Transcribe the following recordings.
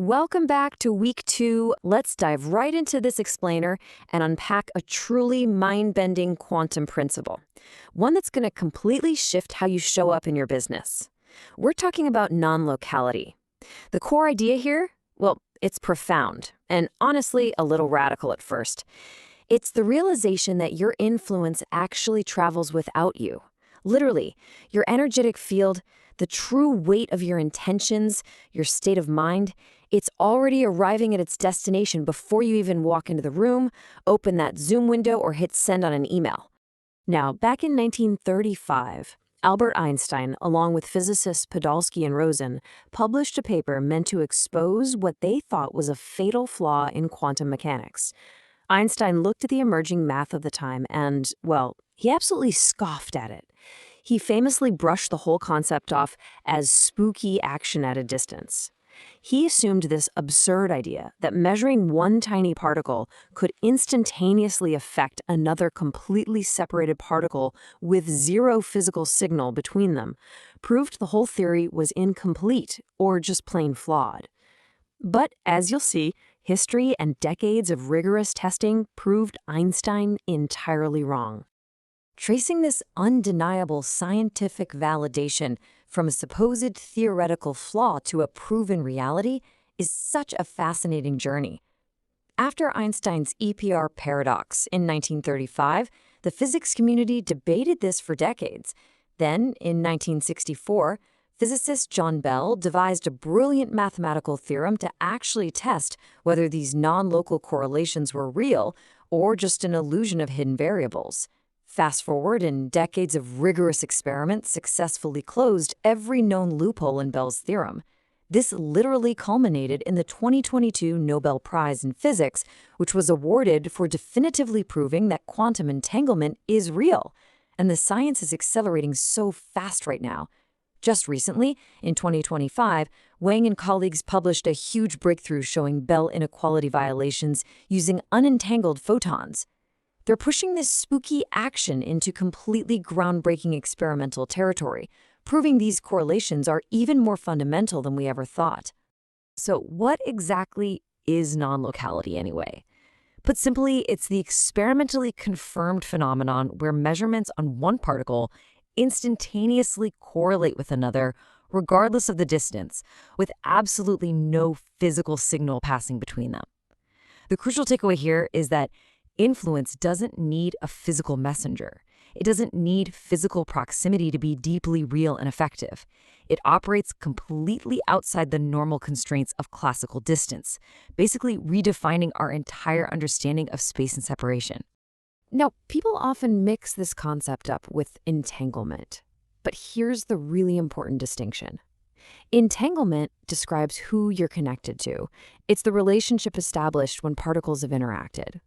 Welcome back to week 2. Let's dive right into this explainer and unpack a truly mind-bending quantum principle. One that's going to completely shift how you show up in your business. We're talking about non-locality. The core idea here? Well, it's profound and honestly a little radical at first. It's the realization that your influence actually travels without you. Literally, your energetic field, the true weight of your intentions, your state of mind, it's already arriving at its destination before you even walk into the room, open that Zoom window, or hit send on an email. Now, back in 1935, Albert Einstein, along with physicists Podolsky and Rosen, published a paper meant to expose what they thought was a fatal flaw in quantum mechanics. Einstein looked at the emerging math of the time and, well, he absolutely scoffed at it. He famously brushed the whole concept off as spooky action at a distance. He assumed this absurd idea that measuring one tiny particle could instantaneously affect another completely separated particle with zero physical signal between them, proved the whole theory was incomplete or just plain flawed. But as you'll see, history and decades of rigorous testing proved Einstein entirely wrong. Tracing this undeniable scientific validation from a supposed theoretical flaw to a proven reality is such a fascinating journey. After Einstein's EPR paradox in 1935, the physics community debated this for decades. Then, in 1964, physicist John Bell devised a brilliant mathematical theorem to actually test whether these non-local correlations were real or just an illusion of hidden variables. Fast forward, and decades of rigorous experiments successfully closed every known loophole in Bell's theorem. This literally culminated in the 2022 Nobel Prize in Physics, which was awarded for definitively proving that quantum entanglement is real. And the science is accelerating so fast right now. Just recently, in 2025, Wang and colleagues published a huge breakthrough showing Bell inequality violations using unentangled photons. They're pushing this spooky action into completely groundbreaking experimental territory, proving these correlations are even more fundamental than we ever thought. So what exactly is non-locality anyway? Put simply, it's the experimentally confirmed phenomenon where measurements on one particle instantaneously correlate with another, regardless of the distance, with absolutely no physical signal passing between them. The crucial takeaway here is that influence doesn't need a physical messenger. It doesn't need physical proximity to be deeply real and effective. It operates completely outside the normal constraints of classical distance, basically redefining our entire understanding of space and separation. Now, people often mix this concept up with entanglement. But here's the really important distinction. Entanglement describes who you're connected to. It's the relationship established when particles have interacted.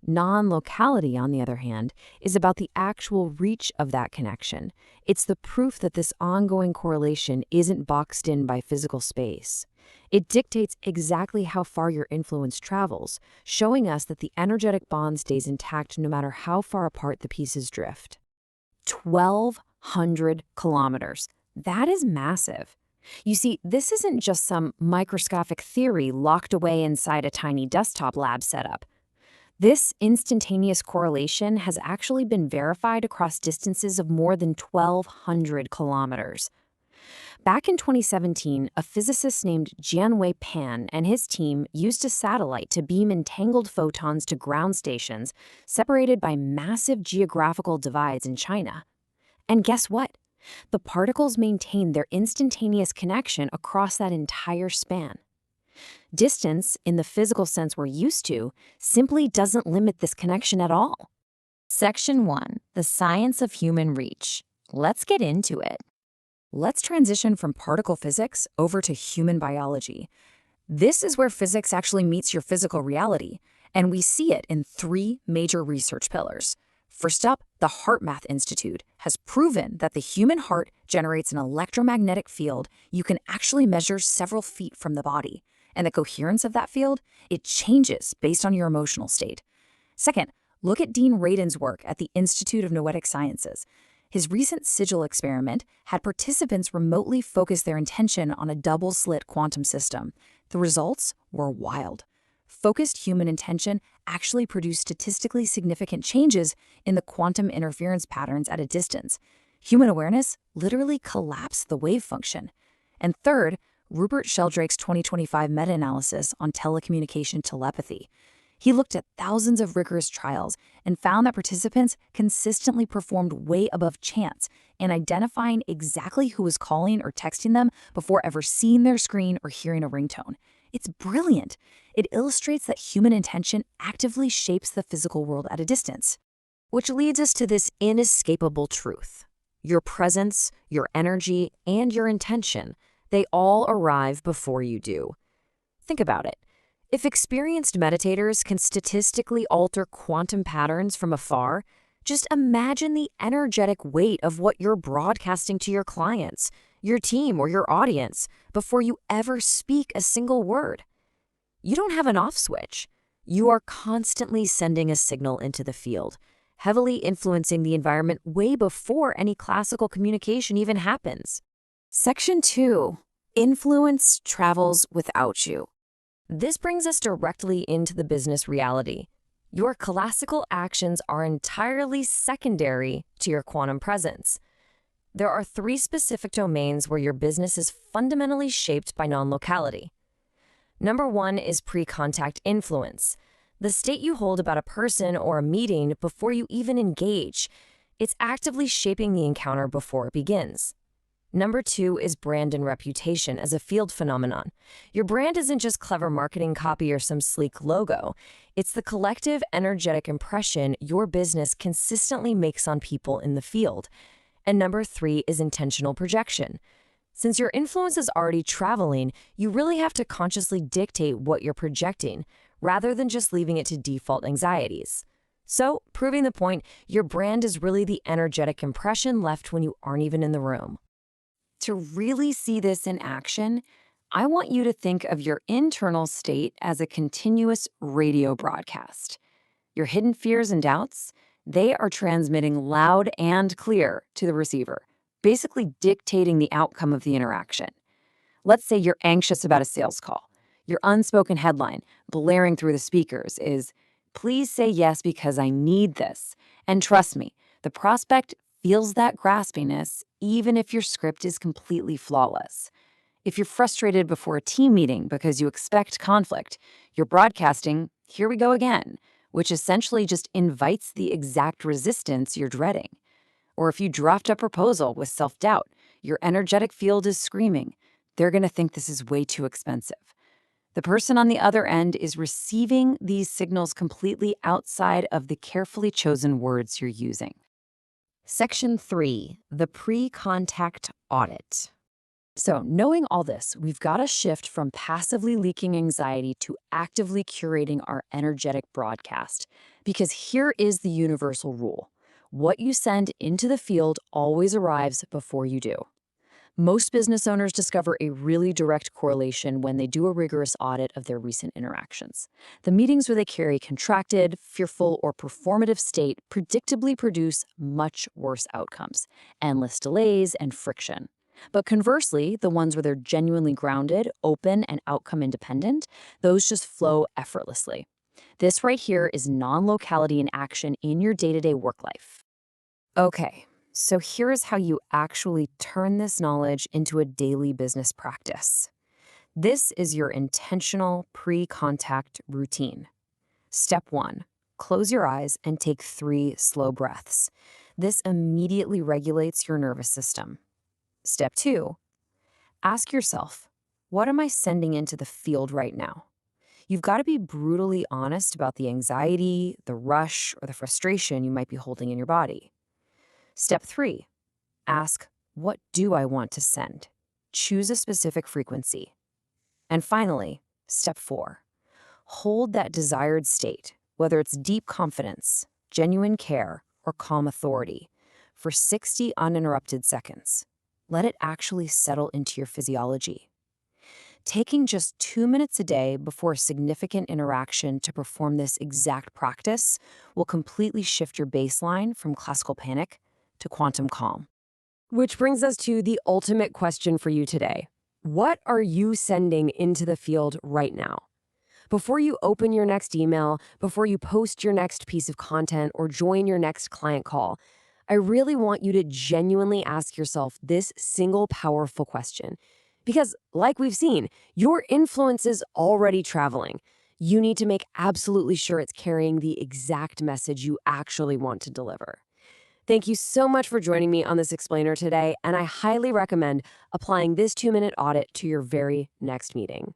Non-locality, on the other hand, is about the actual reach of that connection. It's the proof that this ongoing correlation isn't boxed in by physical space. It dictates exactly how far your influence travels, showing us that the energetic bond stays intact no matter how far apart the pieces drift. 1,200 kilometers. That is massive. You see, this isn't just some microscopic theory locked away inside a tiny desktop lab setup. This instantaneous correlation has actually been verified across distances of more than 1,200 kilometers. Back in 2017, a physicist named Jianwei Pan and his team used a satellite to beam entangled photons to ground stations separated by massive geographical divides in China. And guess what? The particles maintained their instantaneous connection across that entire span. Distance, in the physical sense we're used to, simply doesn't limit this connection at all. Section 1. The Science of Human Reach. Let's get into it. Let's transition from particle physics over to human biology. This is where physics actually meets your physical reality, and we see it in 3 major research pillars. First up, the HeartMath Institute has proven that the human heart generates an electromagnetic field you can actually measure several feet from the body. And the coherence of that field, it changes based on your emotional state. Second, look at Dean Radin's work at the Institute of Noetic Sciences. His recent sigil experiment had participants remotely focus their intention on a double-slit quantum system, The results were wild. Focused human intention actually produced statistically significant changes in the quantum interference patterns at a distance. Human awareness literally collapsed the wave function. And third, Rupert Sheldrake's 2025 meta-analysis on telecommunication telepathy. He looked at thousands of rigorous trials and found that participants consistently performed way above chance in identifying exactly who was calling or texting them before ever seeing their screen or hearing a ringtone. It's brilliant. It illustrates that human intention actively shapes the physical world at a distance. Which leads us to this inescapable truth. Your presence, your energy, and your intention, they all arrive before you do. Think about it. If experienced meditators can statistically alter quantum patterns from afar, just imagine the energetic weight of what you're broadcasting to your clients, your team, or your audience before you ever speak a single word. You don't have an off switch. You are constantly sending a signal into the field, heavily influencing the environment way before any classical communication even happens. Section 2. Influence travels without you. This brings us directly into the business reality. Your classical actions are entirely secondary to your quantum presence. There are 3 specific domains where your business is fundamentally shaped by non-locality. Number 1 is pre-contact influence, the state you hold about a person or a meeting before you even engage. It's actively shaping the encounter before it begins. Number 2 is brand and reputation as a field phenomenon. Your brand isn't just clever marketing copy or some sleek logo. It's the collective energetic impression your business consistently makes on people in the field. And number 3 is intentional projection. Since your influence is already traveling, you really have to consciously dictate what you're projecting, rather than just leaving it to default anxieties. So, proving the point, your brand is really the energetic impression left when you aren't even in the room. To really see this in action, I want you to think of your internal state as a continuous radio broadcast. Your hidden fears and doubts, they are transmitting loud and clear to the receiver, basically dictating the outcome of the interaction. Let's say you're anxious about a sales call. Your unspoken headline, blaring through the speakers, is, "Please say yes because I need this." And trust me, the prospect feels that graspiness even if your script is completely flawless. If you're frustrated before a team meeting because you expect conflict, you're broadcasting, "Here we go again," which essentially just invites the exact resistance you're dreading. Or if you draft a proposal with self-doubt, your energetic field is screaming, "They're going to think this is way too expensive." The person on the other end is receiving these signals completely outside of the carefully chosen words you're using. Section 3, the pre-contact audit. So, knowing all this, we've got to shift from passively leaking anxiety to actively curating our energetic broadcast. Because here is the universal rule. What you send into the field always arrives before you do. Most business owners discover a really direct correlation when they do a rigorous audit of their recent interactions. The meetings where they carry contracted, fearful, or performative state predictably produce much worse outcomes, endless delays, and friction. But conversely, the ones where they're genuinely grounded, open, and outcome independent, those just flow effortlessly. This right here is non-locality in action in your day-to-day work life. Okay. So here's how you actually turn this knowledge into a daily business practice. This is your intentional pre-contact routine. Step 1, close your eyes and take 3 slow breaths. This immediately regulates your nervous system. Step 2, ask yourself, what am I sending into the field right now? You've got to be brutally honest about the anxiety, the rush, or the frustration you might be holding in your body. Step 3, ask, what do I want to send? Choose a specific frequency. And finally, step 4, hold that desired state, whether it's deep confidence, genuine care, or calm authority, for 60 uninterrupted seconds. Let it actually settle into your physiology. Taking just 2 minutes a day before a significant interaction to perform this exact practice will completely shift your baseline from classical panic to quantum calm. Which brings us to the ultimate question for you today. What are you sending into the field right now? Before you open your next email, before you post your next piece of content or join your next client call, I really want you to genuinely ask yourself this single powerful question. Because, like we've seen, your influence is already traveling. You need to make absolutely sure it's carrying the exact message you actually want to deliver. Thank you so much for joining me on this explainer today, and I highly recommend applying this 2-minute audit to your very next meeting.